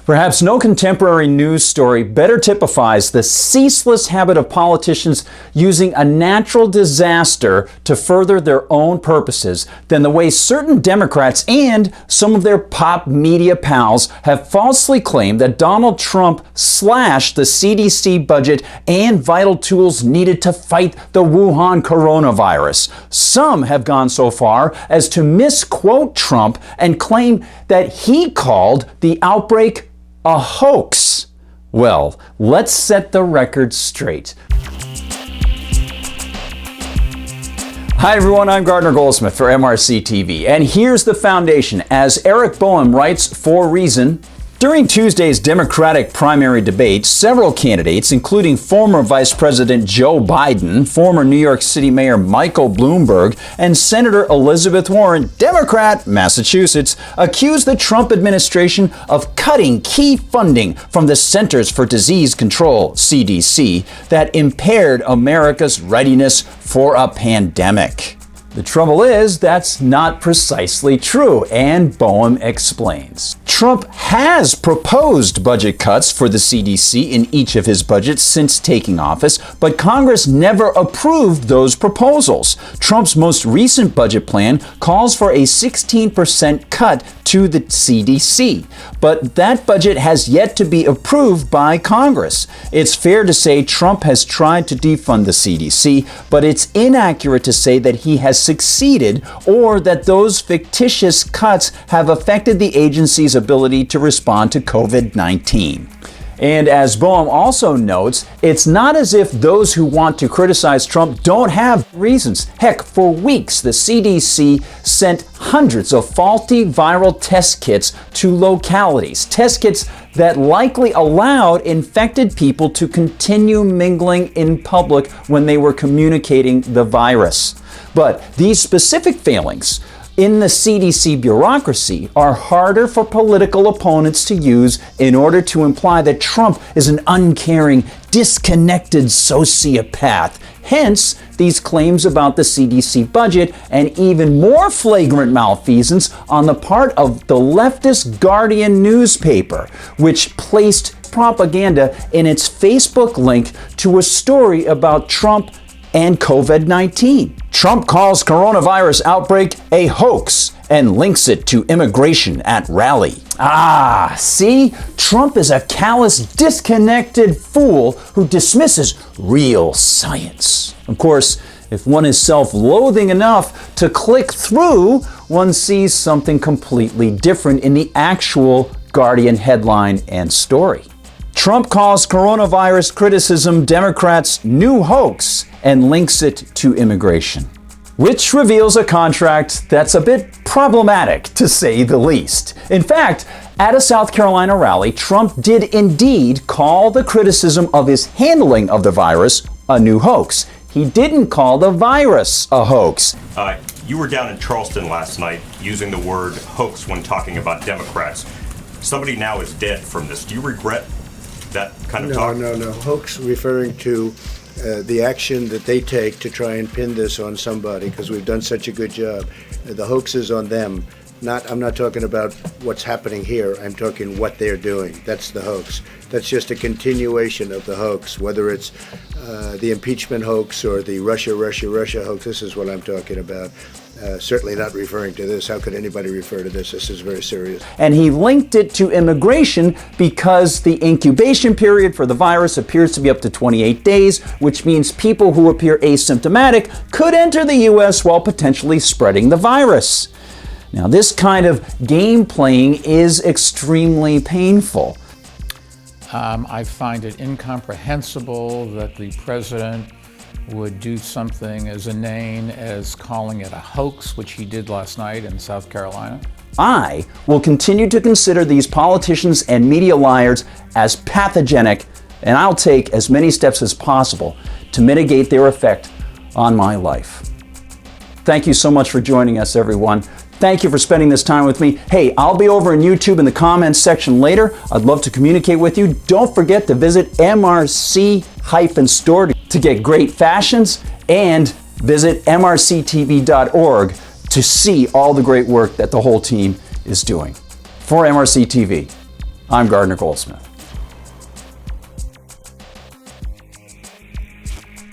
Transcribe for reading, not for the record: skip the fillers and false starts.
Perhaps no contemporary news story better typifies the ceaseless habit of politicians using a natural disaster to further their own purposes than the way certain Democrats and some of their pop media pals have falsely claimed that Donald Trump slashed the CDC budget and vital tools needed to fight the Wuhan coronavirus. Some have gone so far as to misquote Trump and claim that he called the outbreak a hoax. Well, let's set the record straight. Hi everyone, I'm Gardner Goldsmith for MRC-TV, and here's the foundation. As Eric Boehm writes for Reason, during Tuesday's Democratic primary debate, several candidates, including former Vice President Joe Biden, former New York City Mayor Michael Bloomberg, and Senator Elizabeth Warren, Democrat, Massachusetts, accused the Trump administration of cutting key funding from the Centers for Disease Control, CDC, that impaired America's readiness for a pandemic. The trouble is, that's not precisely true, and Boehm explains. Trump has proposed budget cuts for the CDC in each of his budgets since taking office, but Congress never approved those proposals. Trump's most recent budget plan calls for a 16% cut to the CDC, but that budget has yet to be approved by Congress. It's fair to say Trump has tried to defund the CDC, but it's inaccurate to say that he has succeeded or that those fictitious cuts have affected the agency's ability to respond to COVID-19. And as Boehm also notes, it's not as if those who want to criticize Trump don't have reasons. Heck, for weeks, the CDC sent hundreds of faulty viral test kits to localities, test kits that likely allowed infected people to continue mingling in public when they were communicating the virus. But these specific failings in the CDC bureaucracy are harder for political opponents to use in order to imply that Trump is an uncaring, disconnected sociopath. Hence, these claims about the CDC budget and even more flagrant malfeasance on the part of the leftist Guardian newspaper, which placed propaganda in its Facebook link to a story about Trump and COVID-19. Trump calls coronavirus outbreak a hoax and links it to immigration at rally. Ah, see? Trump is a callous, disconnected fool who dismisses real science. Of course, if one is self-loathing enough to click through, one sees something completely different in the actual Guardian headline and story. Trump calls coronavirus criticism Democrats' new hoax and links it to immigration, which reveals a contract that's a bit problematic, to say the least. In fact, at a South Carolina rally, Trump did indeed call the criticism of his handling of the virus a new hoax. He didn't call the virus a hoax. You were down in Charleston last night using the word hoax when talking about Democrats. Somebody now is dead from this. Do you regret that kind of talk? No. Hoax referring to the action that they take to try and pin this on somebody because we've done such a good job. The hoax is on them. I'm not talking about what's happening here. I'm talking what they're doing. That's the hoax. That's just a continuation of the hoax, whether it's the impeachment hoax or the Russia hoax. This is what I'm talking about. Certainly not referring to this. How could anybody refer to this? This is very serious. And he linked it to immigration because the incubation period for the virus appears to be up to 28 days, which means people who appear asymptomatic could enter the U.S. while potentially spreading the virus. Now, this kind of game playing is extremely painful. I find it incomprehensible that the president would do something as inane as calling it a hoax, which he did last night in South Carolina. I will continue to consider these politicians and media liars as pathogenic, and I'll take as many steps as possible to mitigate their effect on my life. Thank you so much for joining us, everyone. Thank you for spending this time with me. Hey, I'll be over in YouTube in the comments section later. I'd love to communicate with you. Don't forget to visit MRC-Store to get great fashions and visit mrctv.org to see all the great work that the whole team is doing. For MRC TV, I'm Gardner Goldsmith.